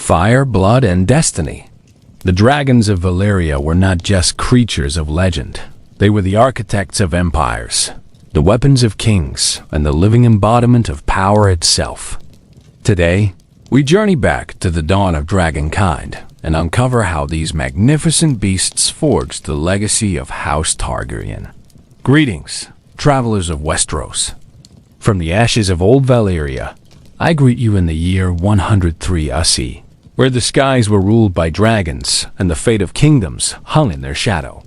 fire, blood, and destiny. The dragons of Valyria were not just creatures of legend. They were the architects of empires, the weapons of kings, and the living embodiment of power itself. Today, we journey back to the dawn of dragonkind and uncover how these magnificent beasts forged the legacy of House Targaryen. Greetings, travelers of Westeros. From the ashes of old Valyria, I greet you in the year 103 UC, where the skies were ruled by dragons and the fate of kingdoms hung in their shadow.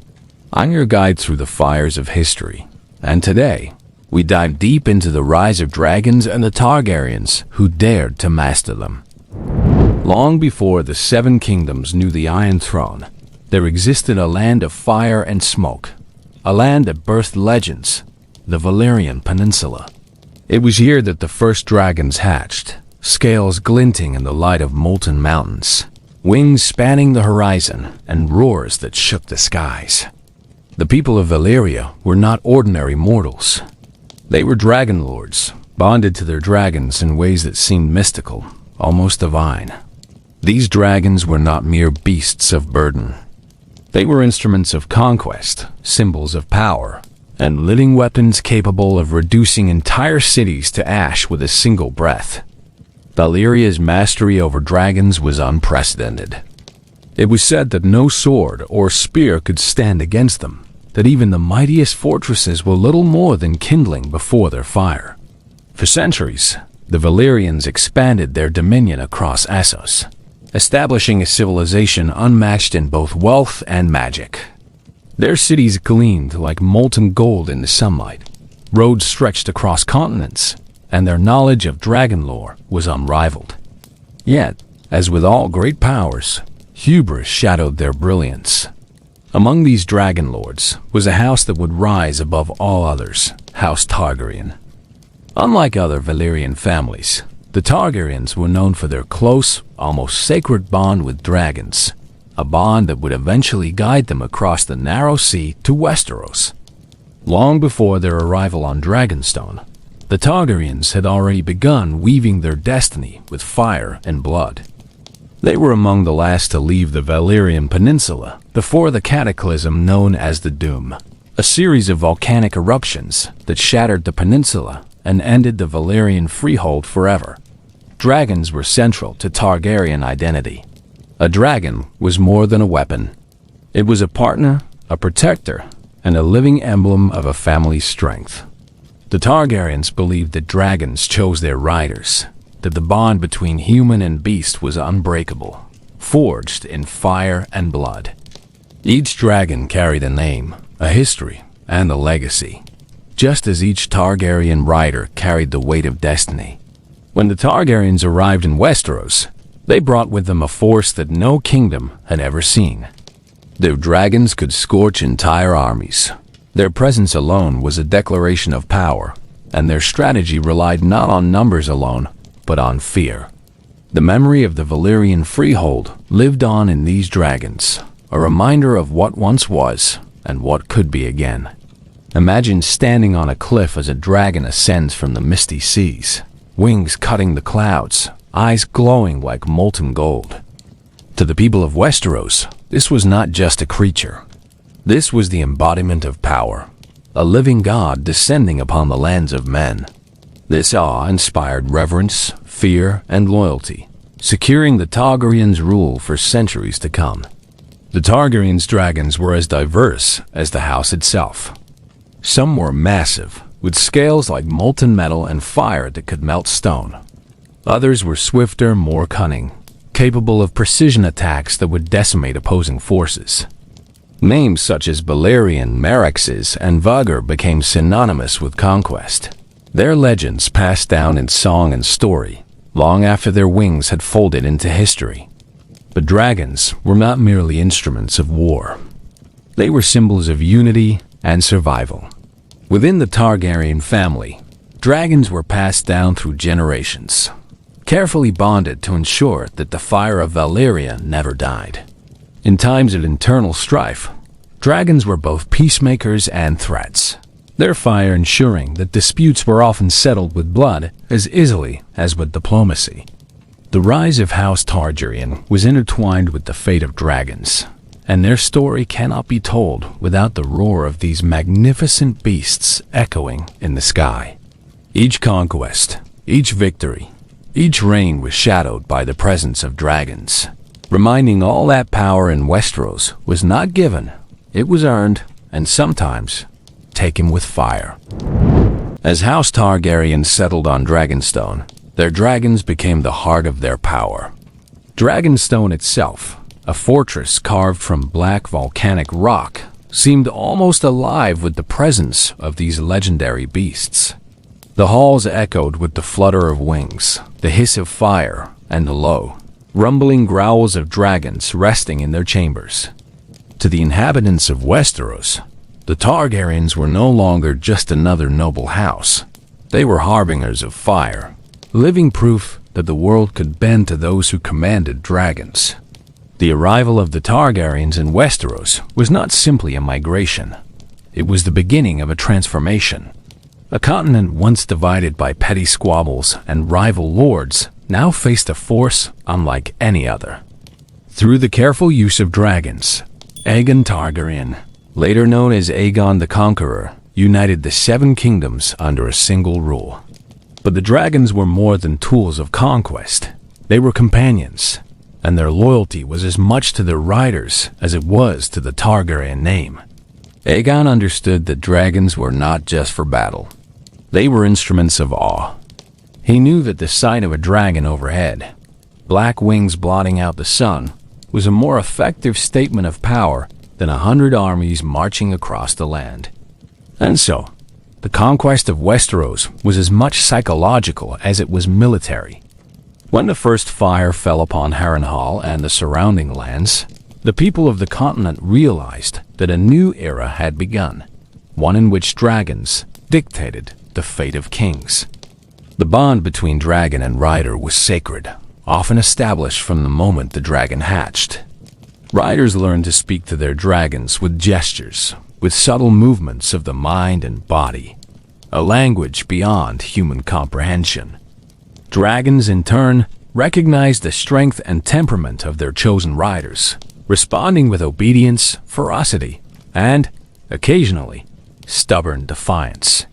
I'm your guide through the fires of history, and today, we dive deep into the rise of dragons and the Targaryens who dared to master them. Long before the Seven Kingdoms knew the Iron Throne, there existed a land of fire and smoke, a land that birthed legends, the Valyrian Peninsula. It was here that the first dragons hatched, scales glinting in the light of molten mountains, wings spanning the horizon, and roars that shook the skies. The people of Valyria were not ordinary mortals. They were dragon lords, bonded to their dragons in ways that seemed mystical, almost divine. These dragons were not mere beasts of burden. They were instruments of conquest, symbols of power, and living weapons capable of reducing entire cities to ash with a single breath. Valyria's mastery over dragons was unprecedented. It was said that no sword or spear could stand against them, that even the mightiest fortresses were little more than kindling before their fire. For centuries, the Valyrians expanded their dominion across Essos, establishing a civilization unmatched in both wealth and magic. Their cities gleamed like molten gold in the sunlight, roads stretched across continents, and their knowledge of dragon lore was unrivaled. Yet, as with all great powers, hubris shadowed their brilliance. Among these dragon lords was a house that would rise above all others, House Targaryen. Unlike other Valyrian families, the Targaryens were known for their close, almost sacred bond with dragons, a bond that would eventually guide them across the narrow sea to Westeros. Long before their arrival on Dragonstone, the Targaryens had already begun weaving their destiny with fire and blood. They were among the last to leave the Valyrian Peninsula before the cataclysm known as the Doom, a series of volcanic eruptions that shattered the peninsula and ended the Valyrian freehold forever. Dragons were central to Targaryen identity. A dragon was more than a weapon. It was a partner, a protector, and a living emblem of a family's strength. The Targaryens believed that dragons chose their riders, that the bond between human and beast was unbreakable, forged in fire and blood. Each dragon carried a name, a history, and a legacy, just as each Targaryen rider carried the weight of destiny. When the Targaryens arrived in Westeros, they brought with them a force that no kingdom had ever seen. Their dragons could scorch entire armies. Their presence alone was a declaration of power, and their strategy relied not on numbers alone, but on fear. The memory of the Valyrian freehold lived on in these dragons, a reminder of what once was and what could be again. Imagine standing on a cliff as a dragon ascends from the misty seas, wings cutting the clouds, eyes glowing like molten gold. To the people of Westeros, this was not just a creature. This was the embodiment of power, a living god descending upon the lands of men. This awe inspired reverence, fear, and loyalty, securing the Targaryens' rule for centuries to come. The Targaryens' dragons were as diverse as the house itself. Some were massive, with scales like molten metal and fire that could melt stone. Others were swifter, more cunning, capable of precision attacks that would decimate opposing forces. Names such as Balerion, Meraxes, and Vhagar became synonymous with conquest. Their legends passed down in song and story, long after their wings had folded into history. But dragons were not merely instruments of war. They were symbols of unity and survival. Within the Targaryen family, dragons were passed down through generations, carefully bonded to ensure that the fire of Valyria never died. In times of internal strife, dragons were both peacemakers and threats, their fire ensuring that disputes were often settled with blood as easily as with diplomacy. The rise of House Targaryen was intertwined with the fate of dragons, and their story cannot be told without the roar of these magnificent beasts echoing in the sky. Each conquest, each victory, each reign was shadowed by the presence of dragons, reminding all that power in Westeros was not given, it was earned, and sometimes taken with fire. As House Targaryen settled on Dragonstone, their dragons became the heart of their power. Dragonstone itself, a fortress carved from black volcanic rock, seemed almost alive with the presence of these legendary beasts. The halls echoed with the flutter of wings, the hiss of fire, and the low, rumbling growls of dragons resting in their chambers. To the inhabitants of Westeros, the Targaryens were no longer just another noble house. They were harbingers of fire, living proof that the world could bend to those who commanded dragons. The arrival of the Targaryens in Westeros was not simply a migration. It was the beginning of a transformation. A continent once divided by petty squabbles and rival lords now faced a force unlike any other. Through the careful use of dragons, Aegon Targaryen, later known as Aegon the Conqueror, united the Seven Kingdoms under a single rule. But the dragons were more than tools of conquest. They were companions, and their loyalty was as much to their riders as it was to the Targaryen name. Aegon understood that dragons were not just for battle. They were instruments of awe. He knew that the sight of a dragon overhead, black wings blotting out the sun, was a more effective statement of power than 100 armies marching across the land. And so, the conquest of Westeros was as much psychological as it was military. When the first fire fell upon Harrenhal and the surrounding lands, the people of the continent realized that a new era had begun, one in which dragons dictated the fate of kings. The bond between dragon and rider was sacred, often established from the moment the dragon hatched. Riders learned to speak to their dragons with gestures, with subtle movements of the mind and body, a language beyond human comprehension. Dragons, in turn, recognized the strength and temperament of their chosen riders, responding with obedience, ferocity, and, occasionally, stubborn defiance.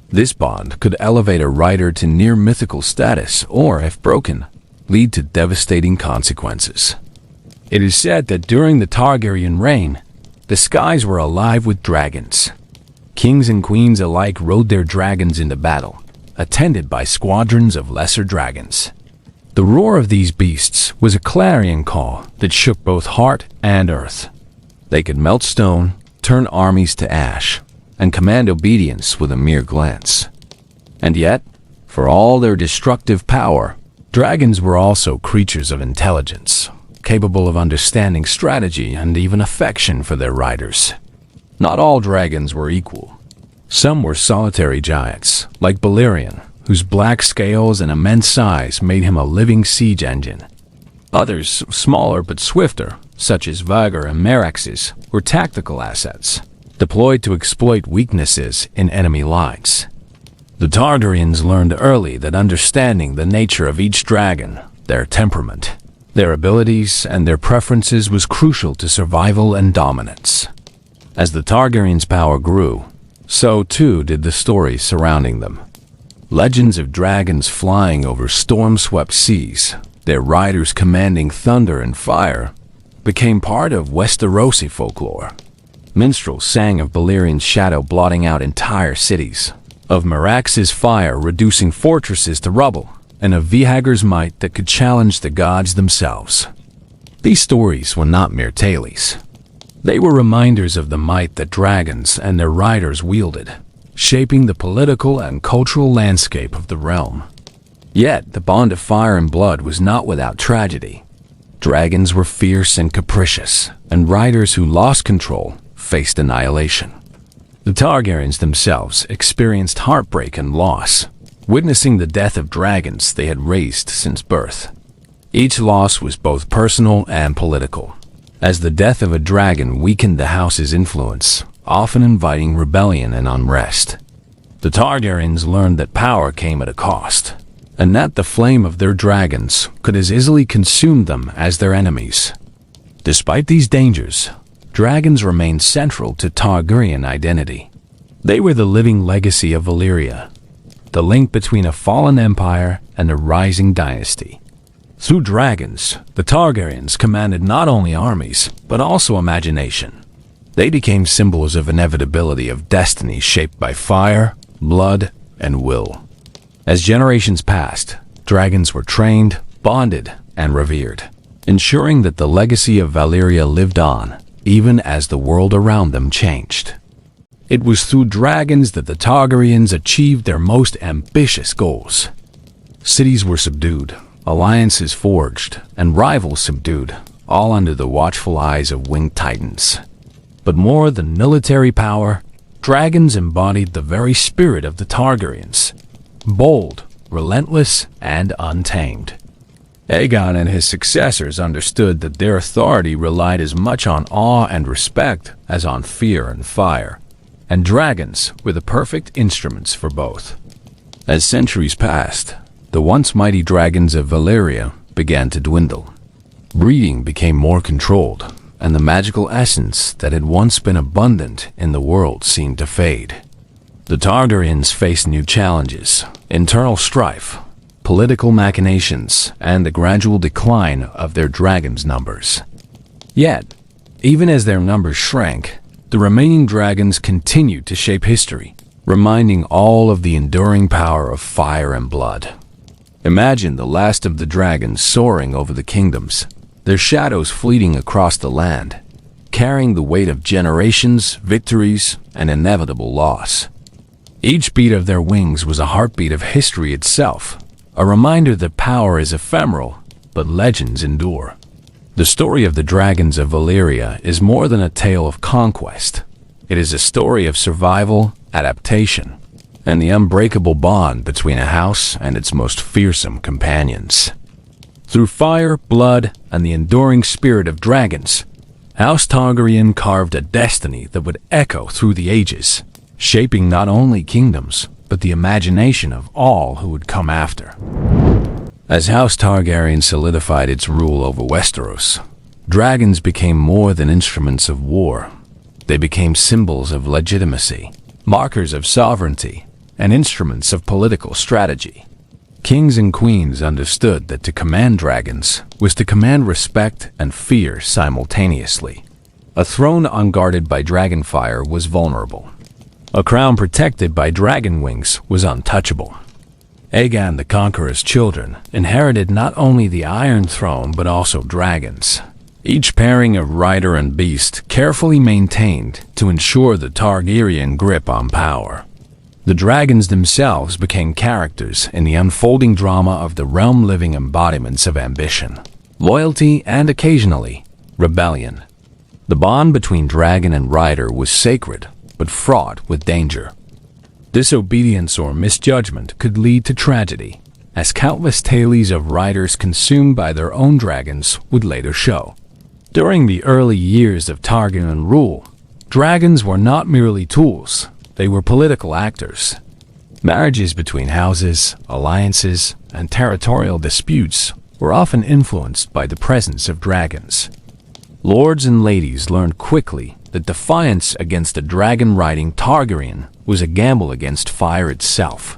This bond could elevate a rider to near mythical status or, if broken, lead to devastating consequences. It is said that during the Targaryen reign, the skies were alive with dragons. Kings and queens alike rode their dragons into battle, attended by squadrons of lesser dragons. The roar of these beasts was a clarion call that shook both heart and earth. They could melt stone, turn armies to ash, and command obedience with a mere glance. And yet, for all their destructive power, dragons were also creatures of intelligence, capable of understanding strategy and even affection for their riders. Not all dragons were equal. Some were solitary giants, like Balerion, whose black scales and immense size made him a living siege engine. Others, smaller but swifter, such as Vhagar and Meraxes, were tactical assets, deployed to exploit weaknesses in enemy lines. The Targaryens learned early that understanding the nature of each dragon, their temperament, their abilities, and their preferences was crucial to survival and dominance. As the Targaryens' power grew, so too did the stories surrounding them. Legends of dragons flying over storm-swept seas, their riders commanding thunder and fire, became part of Westerosi folklore. Minstrels sang of Balerion's shadow blotting out entire cities, of Meraxes' fire reducing fortresses to rubble, and of Vhagar's might that could challenge the gods themselves. These stories were not mere tales. They were reminders of the might that dragons and their riders wielded, shaping the political and cultural landscape of the realm. Yet, the bond of fire and blood was not without tragedy. Dragons were fierce and capricious, and riders who lost control faced annihilation. The Targaryens themselves experienced heartbreak and loss, witnessing the death of dragons they had raised since birth. Each loss was both personal and political, as the death of a dragon weakened the house's influence, often inviting rebellion and unrest. The Targaryens learned that power came at a cost, and that the flame of their dragons could as easily consume them as their enemies. Despite these dangers, dragons remained central to Targaryen identity. They were the living legacy of Valyria, the link between a fallen empire and a rising dynasty. Through dragons, the Targaryens commanded not only armies, but also imagination. They became symbols of inevitability, of destiny shaped by fire, blood, and will. As generations passed, dragons were trained, bonded, and revered, ensuring that the legacy of Valyria lived on, even as the world around them changed. It was through dragons that the Targaryens achieved their most ambitious goals. Cities were subdued, alliances forged, and rivals subdued, all under the watchful eyes of winged titans. But more than military power, dragons embodied the very spirit of the Targaryens, bold, relentless, and untamed. Aegon and his successors understood that their authority relied as much on awe and respect as on fear and fire, and dragons were the perfect instruments for both. As centuries passed, the once mighty dragons of Valyria began to dwindle. Breeding became more controlled, and the magical essence that had once been abundant in the world seemed to fade. The Targaryens faced new challenges: internal strife, political machinations, and the gradual decline of their dragons' numbers. Yet, even as their numbers shrank, the remaining dragons continued to shape history, reminding all of the enduring power of fire and blood. Imagine the last of the dragons soaring over the kingdoms, their shadows fleeting across the land, carrying the weight of generations, victories, and inevitable loss. Each beat of their wings was a heartbeat of history itself, a reminder that power is ephemeral, but legends endure. The story of the dragons of Valyria is more than a tale of conquest. It is a story of survival, adaptation, and the unbreakable bond between a house and its most fearsome companions. Through fire, blood, and the enduring spirit of dragons, House Targaryen carved a destiny that would echo through the ages, shaping not only kingdoms, but the imagination of all who would come after. As House Targaryen solidified its rule over Westeros, dragons became more than instruments of war. They became symbols of legitimacy, markers of sovereignty, and instruments of political strategy. Kings and queens understood that to command dragons was to command respect and fear simultaneously. A throne unguarded by dragonfire was vulnerable. A crown protected by dragon wings was untouchable. Aegon the Conqueror's children inherited not only the Iron Throne but also dragons, each pairing of rider and beast carefully maintained to ensure the Targaryen grip on power. The dragons themselves became characters in the unfolding drama of the realm, living embodiments of ambition, loyalty, and occasionally, rebellion. The bond between dragon and rider was sacred, but fraught with danger. Disobedience or misjudgment could lead to tragedy, as countless tales of riders consumed by their own dragons would later show. During the early years of Targaryen rule, dragons were not merely tools. They were political actors. Marriages between houses, alliances, and territorial disputes were often influenced by the presence of dragons. Lords and ladies learned quickly that defiance against a dragon-riding Targaryen was a gamble against fire itself.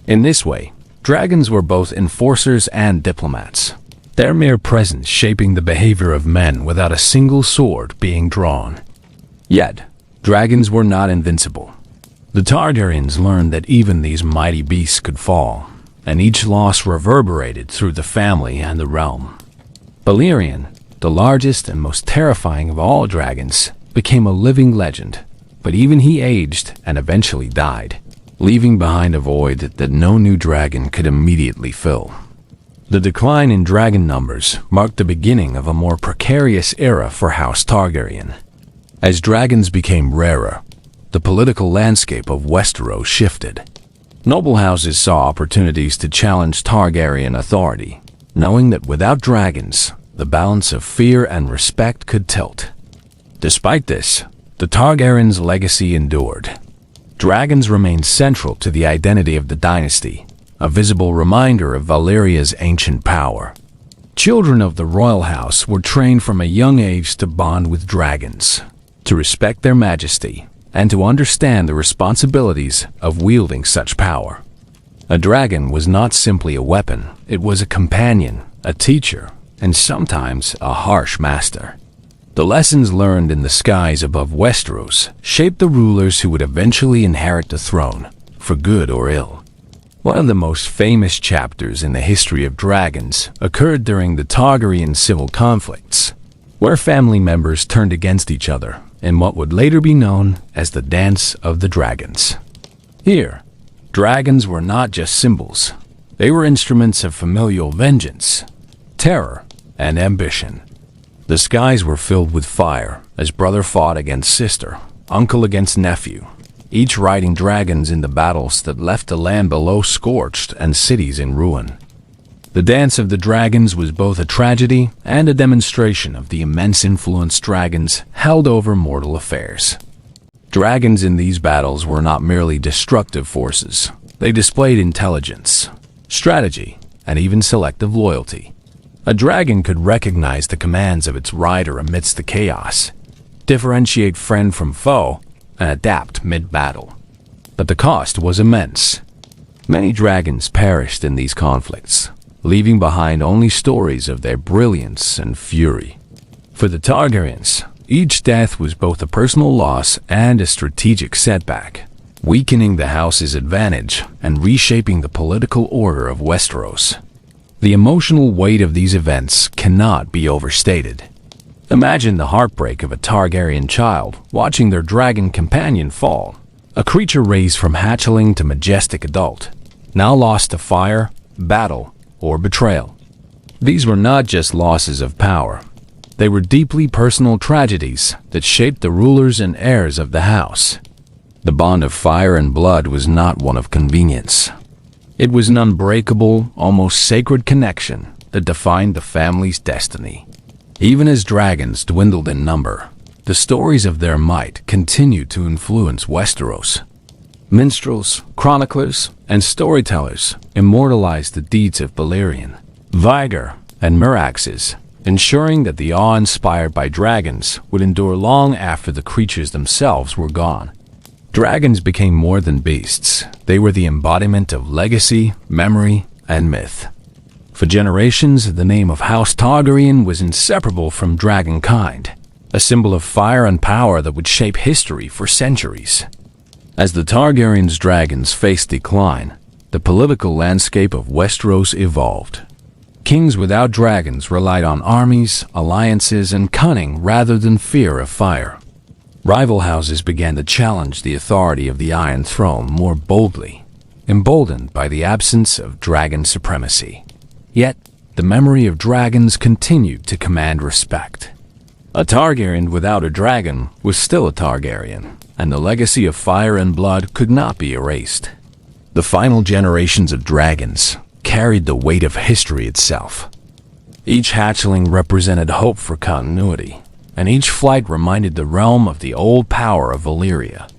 In this way, dragons were both enforcers and diplomats, their mere presence shaping the behavior of men without a single sword being drawn. Yet, dragons were not invincible. The Targaryens learned that even these mighty beasts could fall, and each loss reverberated through the family and the realm. Balerion, the largest and most terrifying of all dragons, became a living legend, but even he aged and eventually died, leaving behind a void that no new dragon could immediately fill. The decline in dragon numbers marked the beginning of a more precarious era for House Targaryen. As dragons became rarer, the political landscape of Westeros shifted. Noble houses saw opportunities to challenge Targaryen authority, knowing that without dragons, the balance of fear and respect could tilt. Despite this, the Targaryens' legacy endured. Dragons remained central to the identity of the dynasty, a visible reminder of Valyria's ancient power. Children of the royal house were trained from a young age to bond with dragons, to respect their majesty, and to understand the responsibilities of wielding such power. A dragon was not simply a weapon, it was a companion, a teacher, and sometimes a harsh master. The lessons learned in the skies above Westeros shaped the rulers who would eventually inherit the throne, for good or ill. One of the most famous chapters in the history of dragons occurred during the Targaryen civil conflicts, where family members turned against each other in what would later be known as the Dance of the Dragons. Here, dragons were not just symbols, they were instruments of familial vengeance, terror, and ambition. The skies were filled with fire as brother fought against sister, uncle against nephew, each riding dragons in the battles that left the land below scorched and cities in ruin. The Dance of the Dragons was both a tragedy and a demonstration of the immense influence dragons held over mortal affairs. Dragons in these battles were not merely destructive forces. They displayed intelligence, strategy, and even selective loyalty. A dragon could recognize the commands of its rider amidst the chaos, differentiate friend from foe, and adapt mid-battle. But the cost was immense. Many dragons perished in these conflicts, leaving behind only stories of their brilliance and fury. For the Targaryens, each death was both a personal loss and a strategic setback, weakening the house's advantage and reshaping the political order of Westeros. The emotional weight of these events cannot be overstated. Imagine the heartbreak of a Targaryen child watching their dragon companion fall, a creature raised from hatchling to majestic adult, now lost to fire, battle, or betrayal. These were not just losses of power. They were deeply personal tragedies that shaped the rulers and heirs of the house. The bond of fire and blood was not one of convenience. It was an unbreakable, almost sacred connection that defined the family's destiny. Even as dragons dwindled in number, the stories of their might continued to influence Westeros. Minstrels, chroniclers, and storytellers immortalized the deeds of Balerion, Vhagar, and Meraxes, ensuring that the awe inspired by dragons would endure long after the creatures themselves were gone. Dragons became more than beasts. They were the embodiment of legacy, memory, and myth. For generations, the name of House Targaryen was inseparable from dragonkind, a symbol of fire and power that would shape history for centuries. As the Targaryens' dragons faced decline, the political landscape of Westeros evolved. Kings without dragons relied on armies, alliances, and cunning rather than fear of fire. Rival houses began to challenge the authority of the Iron Throne more boldly, emboldened by the absence of dragon supremacy. Yet, the memory of dragons continued to command respect. A Targaryen without a dragon was still a Targaryen, and the legacy of fire and blood could not be erased. The final generations of dragons carried the weight of history itself. Each hatchling represented hope for continuity, and each flight reminded the realm of the old power of Valyria.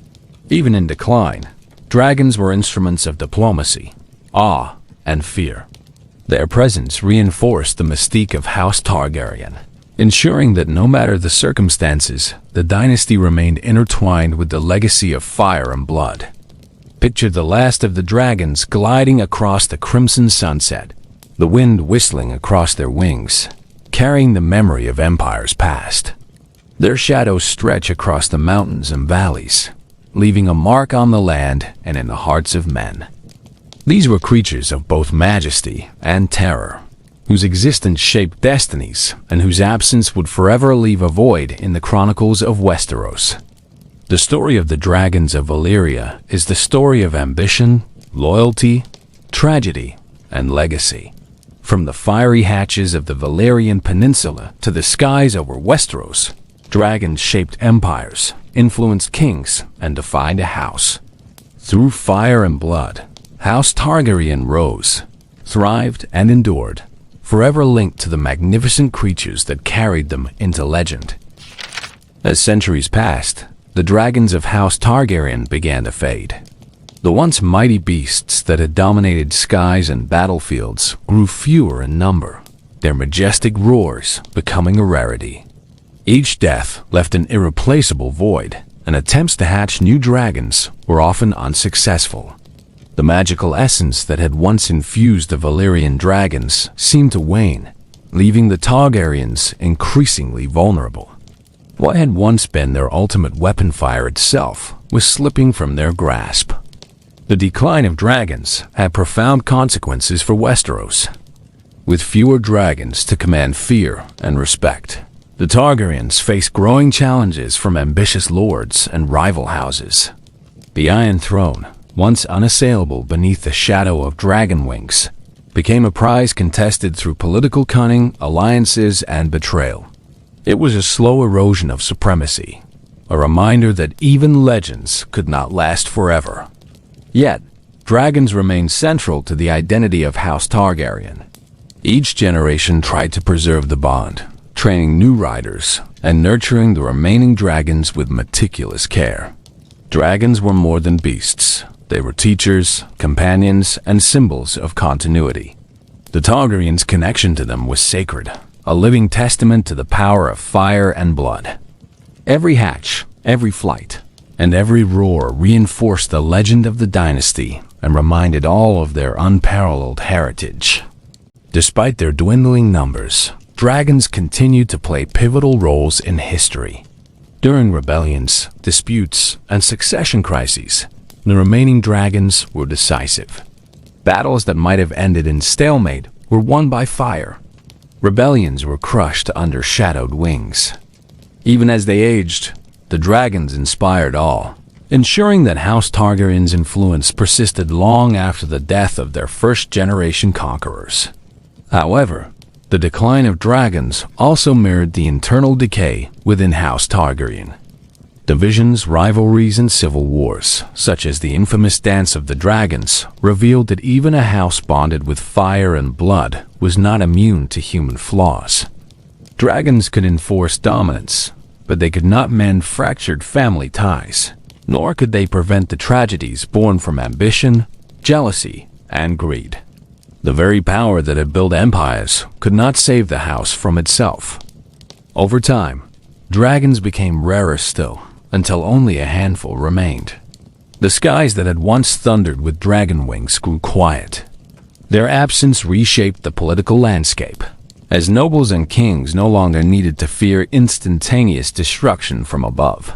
Even in decline, dragons were instruments of diplomacy, awe, and fear. Their presence reinforced the mystique of House Targaryen, ensuring that no matter the circumstances, the dynasty remained intertwined with the legacy of fire and blood. Picture the last of the dragons gliding across the crimson sunset, the wind whistling across their wings, carrying the memory of empires past. Their shadows stretch across the mountains and valleys, leaving a mark on the land and in the hearts of men. These were creatures of both majesty and terror, whose existence shaped destinies and whose absence would forever leave a void in the chronicles of Westeros. The story of the dragons of Valyria is the story of ambition, loyalty, tragedy, and legacy. From the fiery hatches of the Valyrian Peninsula to the skies over Westeros, dragons shaped empires, influenced kings, and defined a house. Through fire and blood, House Targaryen rose, thrived, and endured, forever linked to the magnificent creatures that carried them into legend. As centuries passed, the dragons of House Targaryen began to fade. The once mighty beasts that had dominated skies and battlefields grew fewer in number, their majestic roars becoming a rarity. Each death left an irreplaceable void, and attempts to hatch new dragons were often unsuccessful. The magical essence that had once infused the Valyrian dragons seemed to wane, leaving the Targaryens increasingly vulnerable. What had once been their ultimate weapon, fire itself, was slipping from their grasp. The decline of dragons had profound consequences for Westeros. With fewer dragons to command fear and respect, the Targaryens faced growing challenges from ambitious lords and rival houses. The Iron Throne, once unassailable beneath the shadow of dragon wings, became a prize contested through political cunning, alliances, and betrayal. It was a slow erosion of supremacy, a reminder that even legends could not last forever. Yet, dragons remained central to the identity of House Targaryen. Each generation tried to preserve the bond, training new riders and nurturing the remaining dragons with meticulous care. Dragons were more than beasts. They were teachers, companions, and symbols of continuity. The Targaryens' connection to them was sacred, a living testament to the power of fire and blood. Every hatch, every flight, and every roar reinforced the legend of the dynasty and reminded all of their unparalleled heritage. Despite their dwindling numbers, dragons continued to play pivotal roles in history. During rebellions, disputes, and succession crises, the remaining dragons were decisive. Battles that might have ended in stalemate were won by fire. Rebellions were crushed under shadowed wings. Even as they aged, the dragons inspired awe, ensuring that House Targaryen's influence persisted long after the death of their first-generation conquerors. However, the decline of dragons also mirrored the internal decay within House Targaryen. Divisions, rivalries, and civil wars, such as the infamous Dance of the Dragons, revealed that even a house bonded with fire and blood was not immune to human flaws. Dragons could enforce dominance, but they could not mend fractured family ties, nor could they prevent the tragedies born from ambition, jealousy, and greed. The very power that had built empires could not save the house from itself. Over time, dragons became rarer still, until only a handful remained. The skies that had once thundered with dragon wings grew quiet. Their absence reshaped the political landscape, as nobles and kings no longer needed to fear instantaneous destruction from above.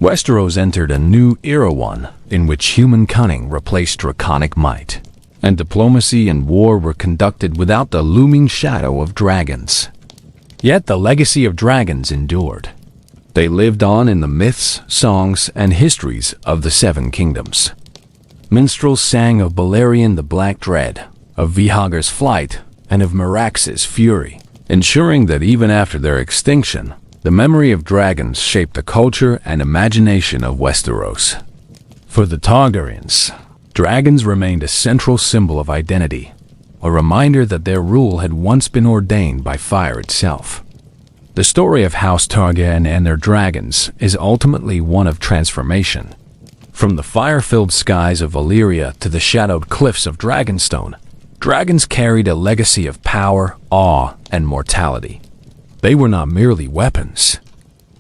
Westeros entered a new era, one in which human cunning replaced draconic might, and diplomacy and war were conducted without the looming shadow of dragons. Yet the legacy of dragons endured. They lived on in the myths, songs, and histories of the Seven Kingdoms. Minstrels sang of Balerion the Black Dread, of Vhagar's flight, and of Meraxes' fury, ensuring that even after their extinction, the memory of dragons shaped the culture and imagination of Westeros. For the Targaryens, dragons remained a central symbol of identity, a reminder that their rule had once been ordained by fire itself. The story of House Targaryen and their dragons is ultimately one of transformation. From the fire-filled skies of Valyria to the shadowed cliffs of Dragonstone, dragons carried a legacy of power, awe, and mortality. They were not merely weapons.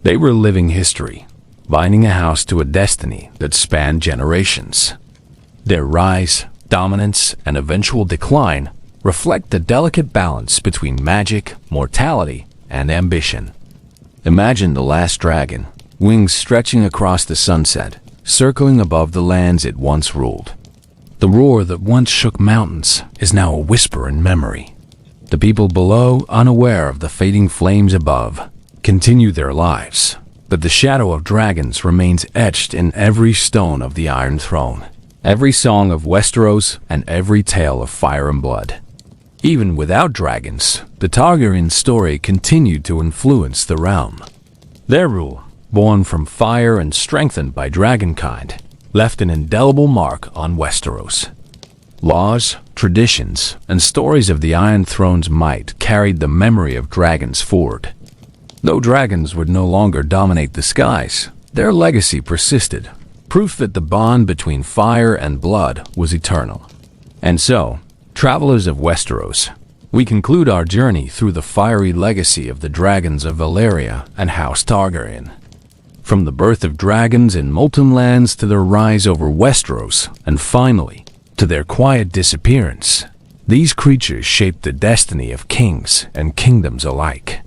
They were living history, binding a house to a destiny that spanned generations. Their rise, dominance, and eventual decline reflect the delicate balance between magic, mortality, and ambition. Imagine the last dragon, wings stretching across the sunset, circling above the lands it once ruled. The roar that once shook mountains is now a whisper in memory. The people below, unaware of the fading flames above, continue their lives, but the shadow of dragons remains etched in every stone of the Iron Throne, every song of Westeros, and every tale of fire and blood. Even without dragons, the Targaryen story continued to influence the realm. Their rule, born from fire and strengthened by dragonkind, left an indelible mark on Westeros. Laws, traditions, and stories of the Iron Throne's might carried the memory of dragons forward. Though dragons would no longer dominate the skies, their legacy persisted, proof that the bond between fire and blood was eternal. And so, travelers of Westeros, we conclude our journey through the fiery legacy of the dragons of Valyria and House Targaryen. From the birth of dragons in molten lands to their rise over Westeros, and finally, to their quiet disappearance, these creatures shaped the destiny of kings and kingdoms alike.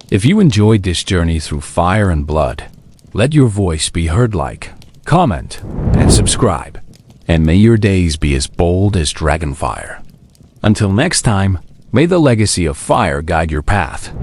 If you enjoyed this journey through fire and blood, let your voice be heard. Like, comment, and subscribe. And may your days be as bold as dragonfire. Until next time, may the legacy of fire guide your path.